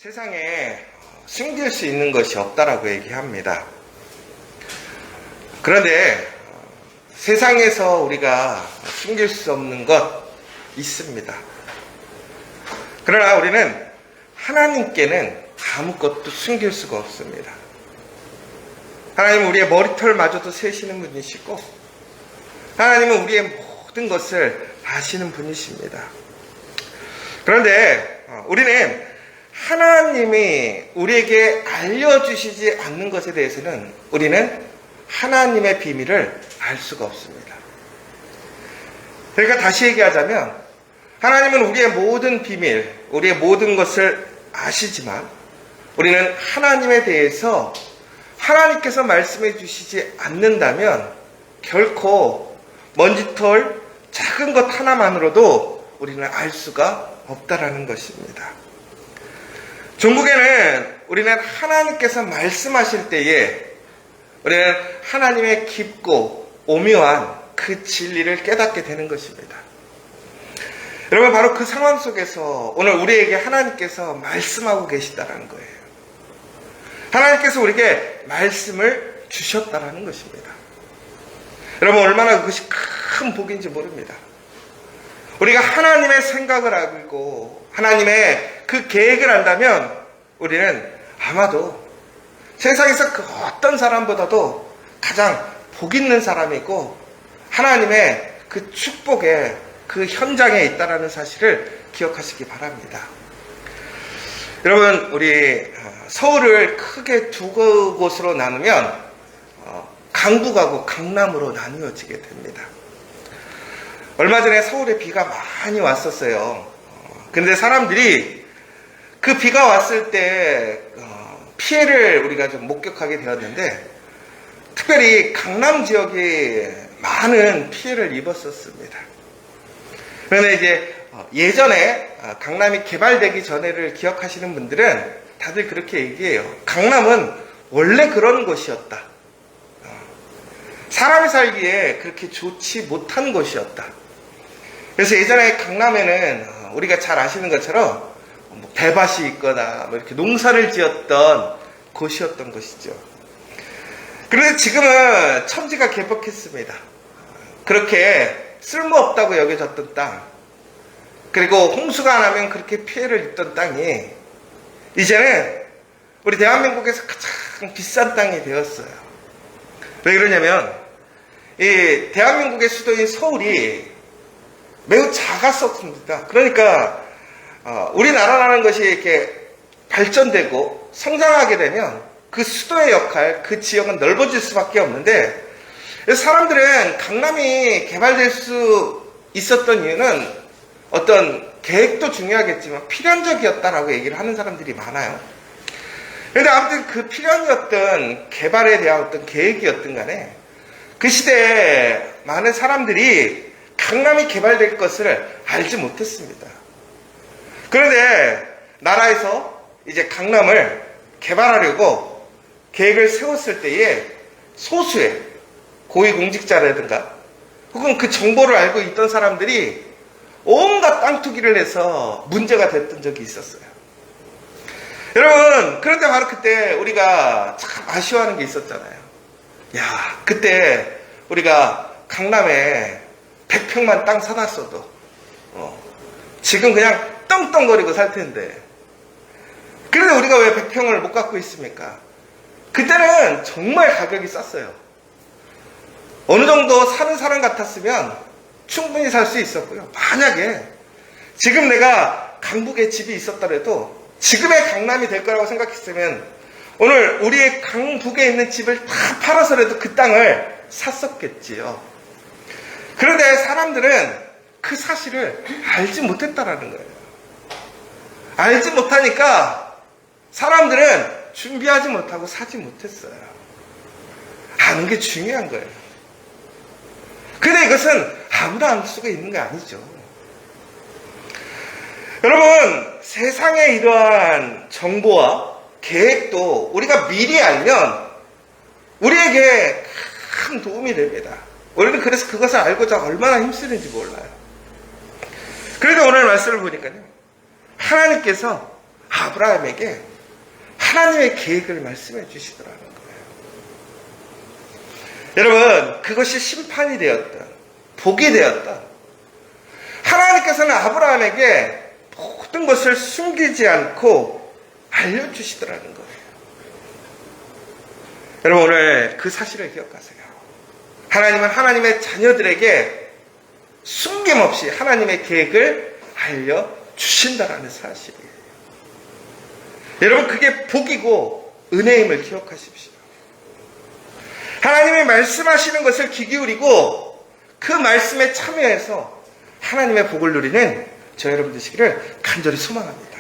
세상에 숨길 수 있는 것이 없다라고 얘기합니다. 그런데 세상에서 우리가 숨길 수 없는 것 있습니다. 그러나 우리는 하나님께는 아무것도 숨길 수가 없습니다. 하나님은 우리의 머리털마저도 세시는 분이시고 하나님은 우리의 모든 것을 아시는 분이십니다. 그런데 우리는 하나님이 우리에게 알려주시지 않는 것에 대해서는 우리는 하나님의 비밀을 알 수가 없습니다. 그러니까 다시 얘기하자면 하나님은 우리의 모든 비밀, 우리의 모든 것을 아시지만 우리는 하나님에 대해서 하나님께서 말씀해 주시지 않는다면 결코 먼지털 작은 것 하나만으로도 우리는 알 수가 없다라는 것입니다. 종국에는 우리는 하나님께서 말씀하실 때에 우리는 하나님의 깊고 오묘한 그 진리를 깨닫게 되는 것입니다. 여러분, 바로 그 상황 속에서 오늘 우리에게 하나님께서 말씀하고 계시다라는 거예요. 하나님께서 우리에게 말씀을 주셨다라는 것입니다. 여러분, 얼마나 그것이 큰 복인지 모릅니다. 우리가 하나님의 생각을 알고 하나님의 그 계획을 안다면 우리는 아마도 세상에서 그 어떤 사람보다도 가장 복 있는 사람이고 하나님의 그 축복의 그 현장에 있다라는 사실을 기억하시기 바랍니다. 여러분, 우리 서울을 크게 두 곳으로 나누면 강북하고 강남으로 나누어지게 됩니다. 얼마 전에 서울에 비가 많이 왔었어요. 근데 사람들이 그 비가 왔을 때 피해를 우리가 좀 목격하게 되었는데 특별히 강남 지역이 많은 피해를 입었었습니다. 그런데 이제 예전에 강남이 개발되기 전에를 기억하시는 분들은 다들 그렇게 얘기해요. 강남은 원래 그런 곳이었다. 사람이 살기에 그렇게 좋지 못한 곳이었다. 그래서 예전에 강남에는 우리가 잘 아시는 것처럼 배밭이 있거나 이렇게 농사를 지었던 곳이었던 것이죠. 그런데 지금은 천지가 개벽했습니다. 그렇게 쓸모없다고 여겨졌던 땅, 그리고 홍수가 나면 그렇게 피해를 입던 땅이 이제는 우리 대한민국에서 가장 비싼 땅이 되었어요. 왜 그러냐면 이 대한민국의 수도인 서울이 매우 작았었습니다. 그러니까 우리나라라는 것이 이렇게 발전되고 성장하게 되면 그 수도의 역할, 그 지역은 넓어질 수밖에 없는데 사람들은 강남이 개발될 수 있었던 이유는 어떤 계획도 중요하겠지만 필연적이었다라고 얘기를 하는 사람들이 많아요. 그런데 아무튼 그 필연이었던 개발에 대한 어떤 계획이었든 간에 그 시대에 많은 사람들이 강남이 개발될 것을 알지 못했습니다. 그런데 나라에서 이제 강남을 개발하려고 계획을 세웠을 때에 소수의 고위공직자라든가 혹은 그 정보를 알고 있던 사람들이 온갖 땅 투기를 해서 문제가 됐던 적이 있었어요. 여러분, 그런데 바로 그때 우리가 참 아쉬워하는 게 있었잖아요. 야, 그때 우리가 강남에 100평만 땅 사놨어도 지금 그냥 떵떵거리고 살 텐데 그런데 우리가 왜 100평을 못 갖고 있습니까? 그때는 정말 가격이 쌌어요. 어느 정도 사는 사람 같았으면 충분히 살 수 있었고요. 만약에 지금 내가 강북에 집이 있었더라도 지금의 강남이 될 거라고 생각했으면 오늘 우리의 강북에 있는 집을 다 팔아서라도 그 땅을 샀었겠지요. 그런데 사람들은 그 사실을 알지 못했다라는 거예요. 알지 못하니까 사람들은 준비하지 못하고 사지 못했어요. 아는 게 중요한 거예요. 근데 이것은 아무도 알 수가 있는 게 아니죠. 여러분, 세상의 이러한 정보와 계획도 우리가 미리 알면 우리에게 큰 도움이 됩니다. 우리는 그래서 그것을 알고자 얼마나 힘쓰는지 몰라요. 그런데 오늘 말씀을 보니까요, 하나님께서 아브라함에게 하나님의 계획을 말씀해 주시더라는 거예요. 여러분, 그것이 심판이 되었던, 복이 되었던, 하나님께서는 아브라함에게 모든 것을 숨기지 않고 알려주시더라는 거예요. 여러분, 오늘 그 사실을 기억하세요. 하나님은 하나님의 자녀들에게 숨김없이 하나님의 계획을 알려주신다라는 사실이에요. 여러분, 그게 복이고 은혜임을 기억하십시오. 하나님이 말씀하시는 것을 귀 기울이고 그 말씀에 참여해서 하나님의 복을 누리는 저 여러분 되시기를 간절히 소망합니다.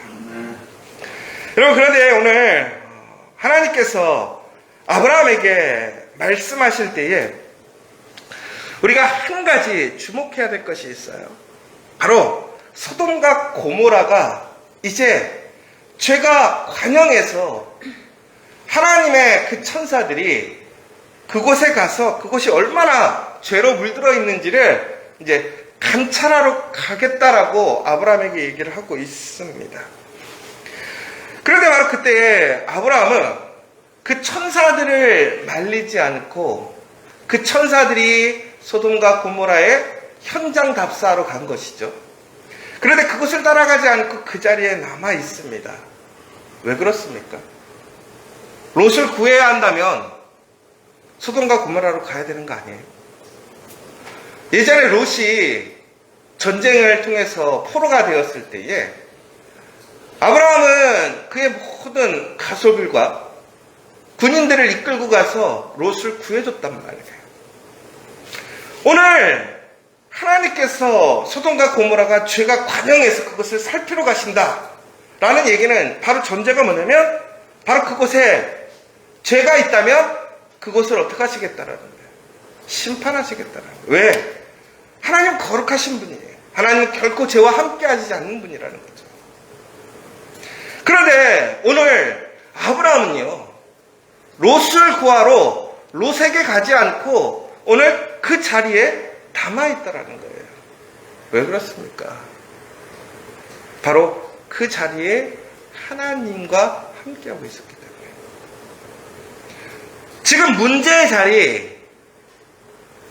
여러분, 그런데 오늘 하나님께서 아브라함에게 말씀하실 때에 우리가 한 가지 주목해야 될 것이 있어요. 바로 소돔과 고모라가 이제 죄가 관영해서 하나님의 그 천사들이 그곳에 가서 그곳이 얼마나 죄로 물들어 있는지를 이제 감찰하러 가겠다라고 아브라함에게 얘기를 하고 있습니다. 그런데 바로 그때 아브라함은 그 천사들을 말리지 않고 그 천사들이 소돔과 고모라의 현장 답사하러 간 것이죠. 그런데 그곳을 따라가지 않고 그 자리에 남아 있습니다. 왜 그렇습니까? 롯을 구해야 한다면 소돔과 고모라로 가야 되는 거 아니에요? 예전에 롯이 전쟁을 통해서 포로가 되었을 때에 아브라함은 그의 모든 가족들과 군인들을 이끌고 가서 롯을 구해줬단 말이에요. 오늘 하나님께서 소돔과 고모라가 죄가 관영해서 그것을 살피러 가신다라는 얘기는 바로 전제가 뭐냐면 바로 그곳에 죄가 있다면 그것을 어떻게 하시겠다라는 거예요. 심판하시겠다라는 거예요. 왜? 하나님 거룩하신 분이에요. 하나님은 결코 죄와 함께 하지 않는 분이라는 거죠. 그런데 오늘 아브라함은요, 롯을 구하러 롯에게 가지 않고 오늘 그 자리에 남아있다라는 거예요. 왜 그렇습니까? 바로 그 자리에 하나님과 함께하고 있었기 때문에. 지금 문제의 자리,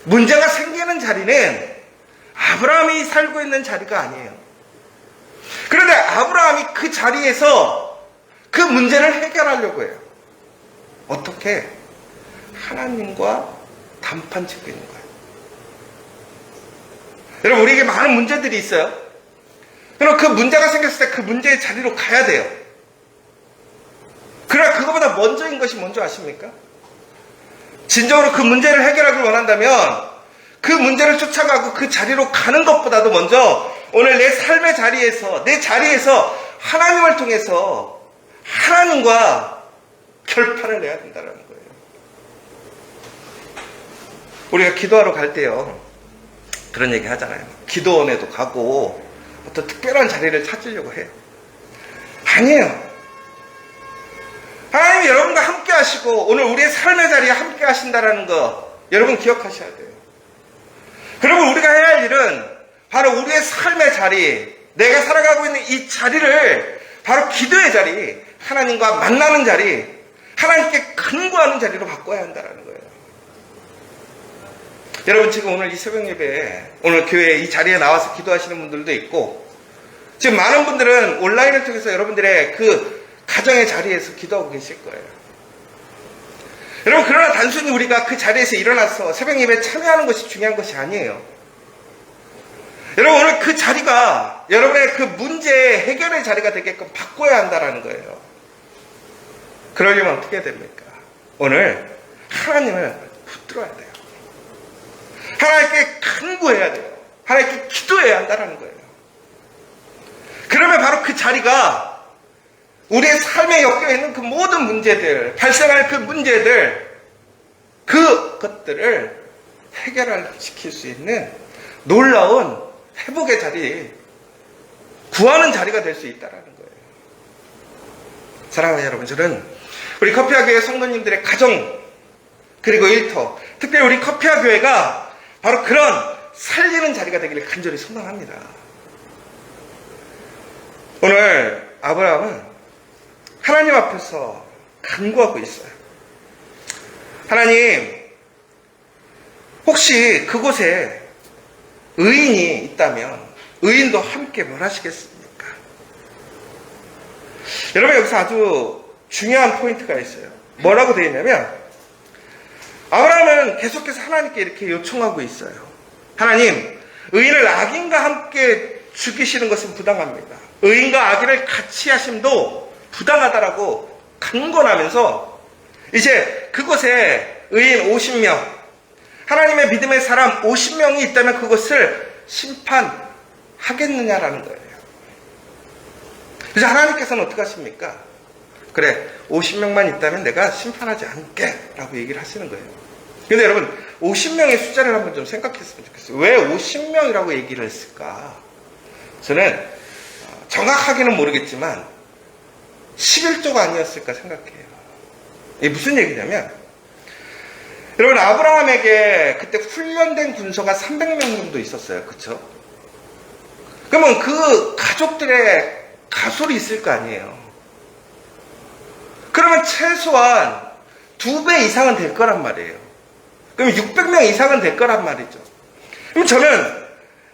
문제가 생기는 자리는 아브라함이 살고 있는 자리가 아니에요. 그런데 아브라함이 그 자리에서 그 문제를 해결하려고 해요. 어떻게? 하나님과 단판 짓고 있는 거예요. 여러분, 우리에게 많은 문제들이 있어요. 그럼 그 문제가 생겼을 때 그 문제의 자리로 가야 돼요. 그러나 그거보다 먼저인 것이 뭔지 아십니까? 진정으로 그 문제를 해결하길 원한다면 그 문제를 쫓아가고 그 자리로 가는 것보다도 먼저 오늘 내 삶의 자리에서, 내 자리에서 하나님을 통해서 하나님과 결판을 내야 된다는 거예요. 우리가 기도하러 갈 때요, 그런 얘기 하잖아요. 기도원에도 가고 어떤 특별한 자리를 찾으려고 해요. 아니에요. 하나님이 여러분과 함께 하시고 오늘 우리의 삶의 자리에 함께 하신다는 거 여러분 기억하셔야 돼요. 그러면 우리가 해야 할 일은 바로 우리의 삶의 자리, 내가 살아가고 있는 이 자리를 바로 기도의 자리, 하나님과 만나는 자리, 하나님께 간구하는 자리로 바꿔야 한다는 거예요. 여러분, 지금 오늘 이 새벽 예배에 오늘 교회 이 자리에 나와서 기도하시는 분들도 있고, 지금 많은 분들은 온라인을 통해서 여러분들의 그 가정의 자리에서 기도하고 계실 거예요. 여러분, 그러나 단순히 우리가 그 자리에서 일어나서 새벽 예배에 참여하는 것이 중요한 것이 아니에요. 여러분, 오늘 그 자리가 여러분의 그 문제의 해결의 자리가 되게끔 바꿔야 한다는 거예요. 그러려면 어떻게 해야 됩니까? 오늘 하나님을 붙들어야 돼요. 하나님께 간구해야 돼요. 하나님께 기도해야 한다는 거예요. 그러면 바로 그 자리가 우리의 삶에 엮여있는 그 모든 문제들, 발생할 그 문제들, 그것들을 해결시킬 수 있는 놀라운 회복의 자리, 구하는 자리가 될 수 있다는 거예요. 사랑하는 여러분, 저는 우리 커피아 교회 성도님들의 가정, 그리고 일터, 특별히 우리 커피아 교회가 바로 그런 살리는 자리가 되기를 간절히 소망합니다. 오늘 아브라함은 하나님 앞에서 간구하고 있어요. 하나님, 혹시 그곳에 의인이 있다면 의인도 함께 뭘 하시겠습니까? 여러분, 여기서 아주 중요한 포인트가 있어요. 뭐라고 되어 있냐면, 아브라함은 계속해서 하나님께 이렇게 요청하고 있어요. 하나님, 의인을 악인과 함께 죽이시는 것은 부당합니다. 의인과 악인을 같이 하심도 부당하다라고 강권하면서 이제 그곳에 의인 50명, 하나님의 믿음의 사람 50명이 있다면 그것을 심판하겠느냐라는 거예요. 그래서 하나님께서는 어떻게 하십니까? 그래, 50명만 있다면 내가 심판하지 않게 라고 얘기를 하시는 거예요. 근데 여러분, 50명의 숫자를 한번 좀 생각했으면 좋겠어요. 왜 50명이라고 얘기를 했을까? 저는 정확하게는 모르겠지만 11조가 아니었을까 생각해요. 이게 무슨 얘기냐면, 여러분, 아브라함에게 그때 훈련된 군사가 300명 정도 있었어요. 그쵸? 그러면 그 가족들의 가솔이 있을 거 아니에요. 그러면 최소한 2배 이상은 될 거란 말이에요. 그럼 600명 이상은 될 거란 말이죠. 그럼 저는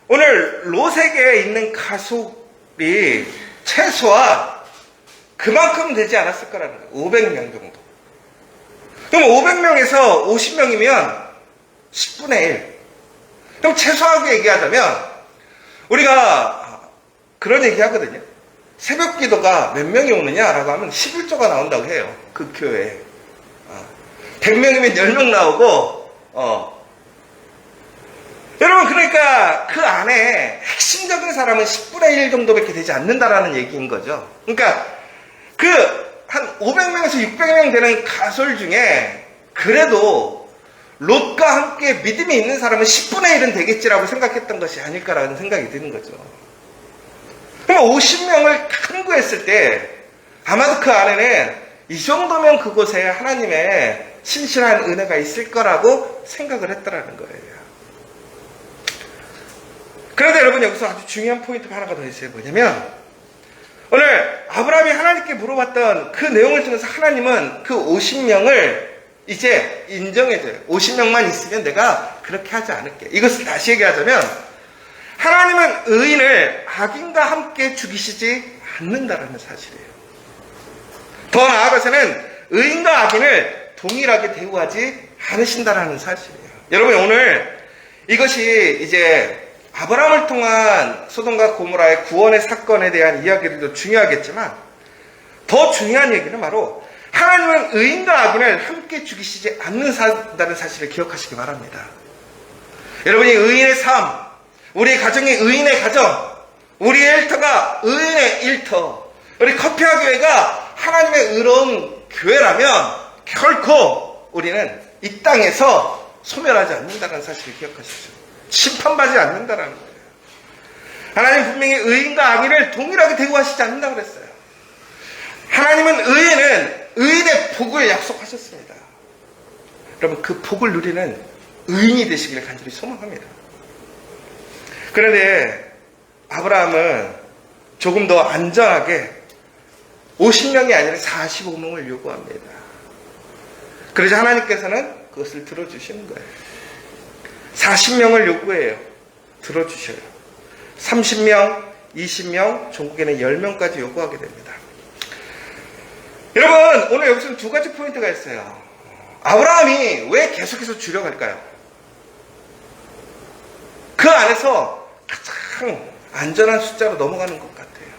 오늘 롯에게 있는 가속이 최소한 그만큼 되지 않았을 거라는 거예요. 500명 정도. 그럼 500명에서 50명이면 10분의 1. 그럼 최소하게 얘기하자면 우리가 그런 얘기 하거든요. 새벽 기도가 몇 명이 오느냐라고 하면 11조가 나온다고 해요. 그 교회에. 100명이면 10명 나오고, 여러분, 그러니까 그 안에 핵심적인 사람은 10분의 1 정도밖에 되지 않는다라는 얘기인 거죠. 그러니까 한 500명에서 600명 되는 가솔 중에 그래도 롯과 함께 믿음이 있는 사람은 10분의 1은 되겠지라고 생각했던 것이 아닐까라는 생각이 드는 거죠. 그럼 50명을 간구했을 때 아마도 그 안에는 이 정도면 그곳에 하나님의 신실한 은혜가 있을 거라고 생각을 했더라는 거예요. 그런데 여러분, 여기서 아주 중요한 포인트가 하나가 더 있어요. 뭐냐면 오늘 아브라함이 하나님께 물어봤던 그 내용을 통해서 하나님은 그 50명을 이제 인정해줘요. 50명만 있으면 내가 그렇게 하지 않을게. 이것을 다시 얘기하자면 하나님은 의인을 악인과 함께 죽이시지 않는다라는 사실이에요. 더 나아가서는 의인과 악인을 동일하게 대우하지 않으신다라는 사실이에요. 여러분, 오늘 이것이 이제 아브라함을 통한 소돔과 고모라의 구원의 사건에 대한 이야기들도 중요하겠지만 더 중요한 얘기는 바로 하나님은 의인과 악인을 함께 죽이시지 않는다는 사실을 기억하시기 바랍니다. 여러분이 의인의 삶, 우리 가정이 의인의 가정, 우리의 일터가 의인의 일터, 우리 커피와 교회가 하나님의 의로운 교회라면 결코 우리는 이 땅에서 소멸하지 않는다는 사실을 기억하십시오. 심판받지 않는다라는 거예요. 하나님 분명히 의인과 악인을 동일하게 대우하시지 않는다고 그랬어요. 하나님은 의인의 복을 약속하셨습니다. 여러분, 그 복을 누리는 의인이 되시기를 간절히 소망합니다. 그런데 아브라함은 조금 더 안전하게 50명이 아니라 45명을 요구합니다. 그러자 하나님께서는 그것을 들어주시는 거예요. 40명을 요구해요. 들어주셔요. 30명, 20명, 종국에는 10명까지 요구하게 됩니다. 여러분, 오늘 여기서는 두 가지 포인트가 있어요. 아브라함이 왜 계속해서 줄여갈까요? 그 안에서 가장 안전한 숫자로 넘어가는 것 같아요.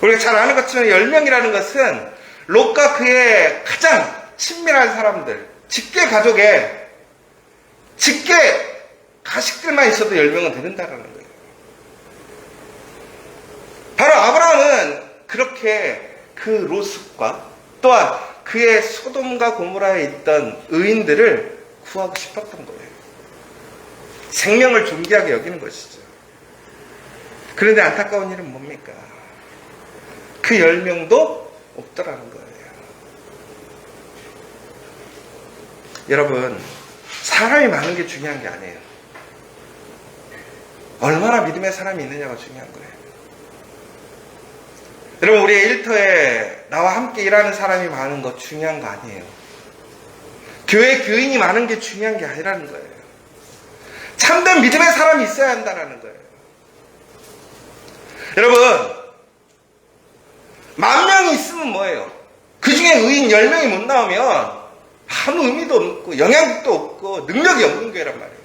우리가 잘 아는 것처럼 10명이라는 것은 롯과 그의 가장 친밀한 사람들, 직계 가족의 직계 가식들만 있어도 10명은 된다는 거예요. 바로 아브라함은 그렇게 그 롯과 또한 그의 소돔과 고모라에 있던 의인들을 구하고 싶었던 거예요. 생명을 존귀하게 여기는 것이죠. 그런데 안타까운 일은 뭡니까? 그 10명도 없더라는 거예요. 여러분, 사람이 많은 게 중요한 게 아니에요. 얼마나 믿음의 사람이 있느냐가 중요한 거예요. 여러분, 우리의 일터에 나와 함께 일하는 사람이 많은 거 중요한 거 아니에요. 교회 교인이 많은 게 중요한 게 아니라는 거예요. 참된 믿음의 사람이 있어야 한다는 거예요. 여러분, 10,000명이 있으면 뭐예요? 그 중에 의인 10명이 못 나오면 아무 의미도 없고 영향력도 없고 능력이 없는 교회란 말이에요.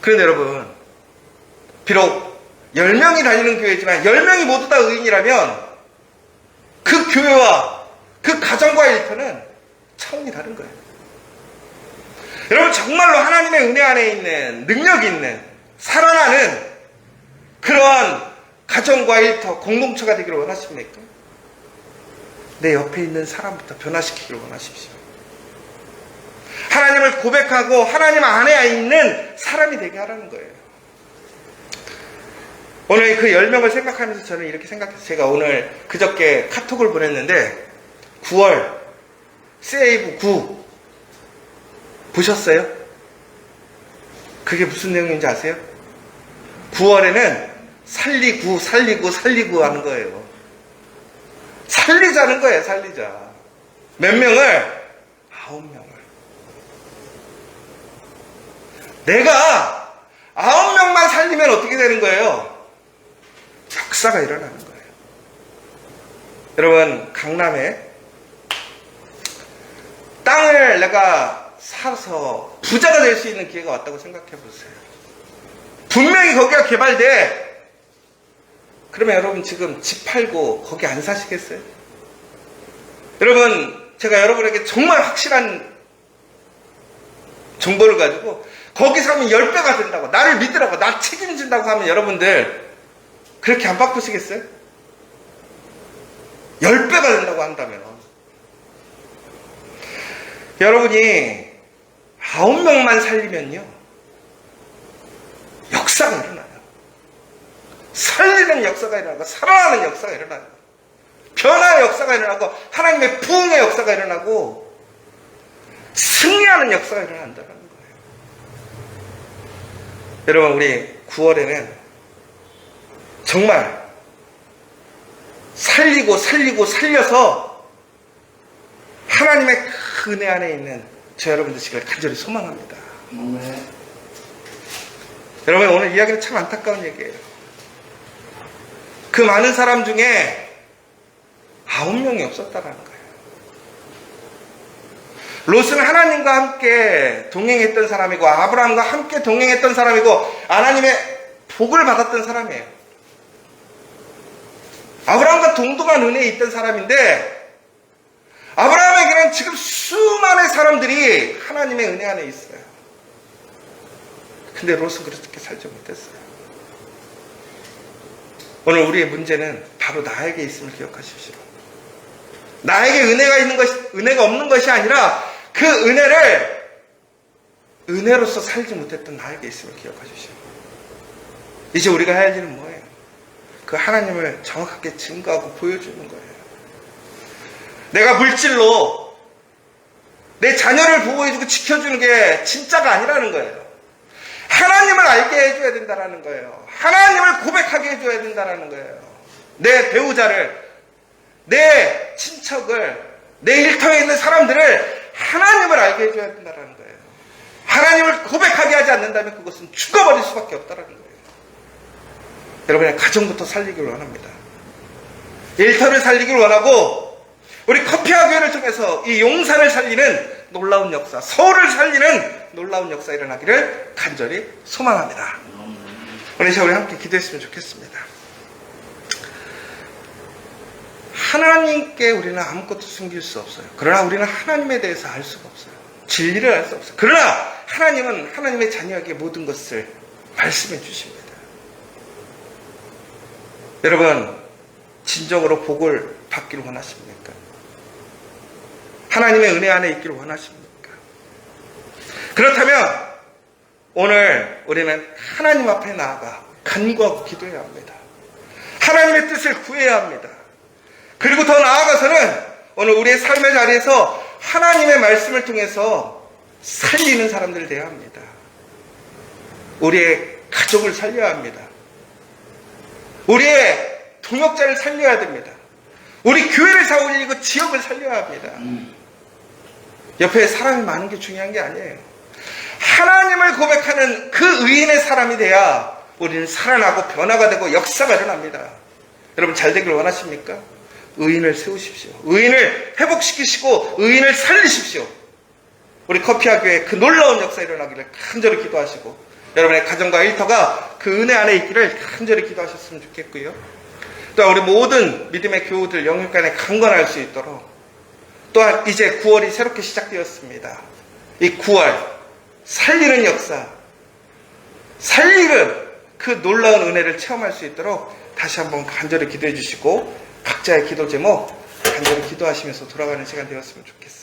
그런데 여러분, 비록 10명이 다니는 교회지만 10명이 모두 다 의인이라면 그 교회와 그 가정과의 일터는 차원이 다른 거예요. 여러분, 정말로 하나님의 은혜 안에 있는 능력이 있는 살아나는 그러한 가정과 일터, 공동체가 되기를 원하십니까? 내 옆에 있는 사람부터 변화시키기를 원하십시오. 하나님을 고백하고 하나님 안에 있는 사람이 되게 하라는 거예요. 오늘 그 10명을 생각하면서 저는 이렇게 생각했어요. 제가 오늘 그저께 카톡을 보냈는데 9월 세이브 9 보셨어요? 그게 무슨 내용인지 아세요? 9월에는 살리고 하는 거예요. 살리자는 거예요. 살리자. 몇 명을? 9명을. 내가 9명만 살리면 어떻게 되는 거예요? 역사가 일어나는 거예요. 여러분, 강남에 땅을 내가 사서 부자가 될 수 있는 기회가 왔다고 생각해 보세요. 분명히 거기가 개발돼. 그러면 여러분 지금 집 팔고 거기 안 사시겠어요? 여러분, 제가 여러분에게 정말 확실한 정보를 가지고 거기 사면 10배가 된다고, 나를 믿으라고, 나 책임진다고 하면 여러분들 그렇게 안 바꾸시겠어요? 10배가 된다고 한다면 여러분이 9명만 살리면요 역사가 일어나요. 살리는 역사가 일어나고 살아나는 역사가 일어나요. 변화의 역사가 일어나고 하나님의 부흥의 역사가 일어나고 승리하는 역사가 일어난다는 거예요. 여러분, 우리 9월에는 정말 살려서 하나님의 그 은혜 안에 있는 저 여러분 되시기를 간절히 소망합니다. 여러분, 오늘 이야기는 참 안타까운 얘기예요. 그 많은 사람 중에 9명이 없었다는 거예요. 롯은 하나님과 함께 동행했던 사람이고 아브라함과 함께 동행했던 사람이고 하나님의 복을 받았던 사람이에요. 아브라함과 동등한 은혜에 있던 사람인데 아브라함에게는 지금 수많은 사람들이 하나님의 은혜 안에 있어요. 근데 롯은 그렇게 살지 못했어요. 오늘 우리의 문제는 바로 나에게 있음을 기억하십시오. 나에게 은혜가 없는 것이 아니라 그 은혜를 은혜로서 살지 못했던 나에게 있음을 기억하십시오. 이제 우리가 해야 할 일은 뭐예요? 그 하나님을 정확하게 증거하고 보여주는 거예요. 내가 물질로 내 자녀를 보호해주고 지켜주는 게 진짜가 아니라는 거예요. 하나님을 알게 해줘야 된다는 거예요. 하나님을 고백하게 해줘야 된다는 거예요. 내 배우자를, 내 친척을, 내 일터에 있는 사람들을 하나님을 알게 해줘야 된다는 거예요. 하나님을 고백하게 하지 않는다면 그것은 죽어버릴 수밖에 없다는 거예요. 여러분의 가정부터 살리기를 원합니다. 일터를 살리기를 원하고 우리 커피와 교회를 통해서 이 용산을 살리는 놀라운 역사, 서울을 살리는 놀라운 역사 일어나기를 간절히 소망합니다. 오늘 이 시간 우리 함께 기도했으면 좋겠습니다. 하나님께 우리는 아무것도 숨길 수 없어요. 그러나 우리는 하나님에 대해서 알 수가 없어요. 진리를 알 수 없어요. 그러나 하나님은 하나님의 자녀에게 모든 것을 말씀해 주십니다. 여러분, 진정으로 복을 받기를 원하십니까? 하나님의 은혜 안에 있기를 원하십니까? 그렇다면 오늘 우리는 하나님 앞에 나아가 간구하고 기도해야 합니다. 하나님의 뜻을 구해야 합니다. 그리고 더 나아가서는 오늘 우리의 삶의 자리에서 하나님의 말씀을 통해서 살리는 사람들 되어야 합니다. 우리의 가족을 살려야 합니다. 우리의 동역자를 살려야 됩니다. 우리 교회를 살리고 지역을 살려야 합니다. 옆에 사람이 많은 게 중요한 게 아니에요. 하나님을 고백하는 그 의인의 사람이 돼야 우리는 살아나고 변화가 되고 역사가 일어납니다. 여러분 잘 되길 원하십니까? 의인을 세우십시오. 의인을 회복시키시고 의인을 살리십시오. 우리 커피아 교회 그 놀라운 역사 일어나기를 간절히 기도하시고 여러분의 가정과 일터가 그 은혜 안에 있기를 간절히 기도하셨으면 좋겠고요. 또한 우리 모든 믿음의 교우들 영육간에 강건할 수 있도록 또한 이제 9월이 새롭게 시작되었습니다. 이 9월 살리는 역사, 살리는 그 놀라운 은혜를 체험할 수 있도록 다시 한번 간절히 기도해 주시고 각자의 기도 제목 간절히 기도하시면서 돌아가는 시간 되었으면 좋겠습니다.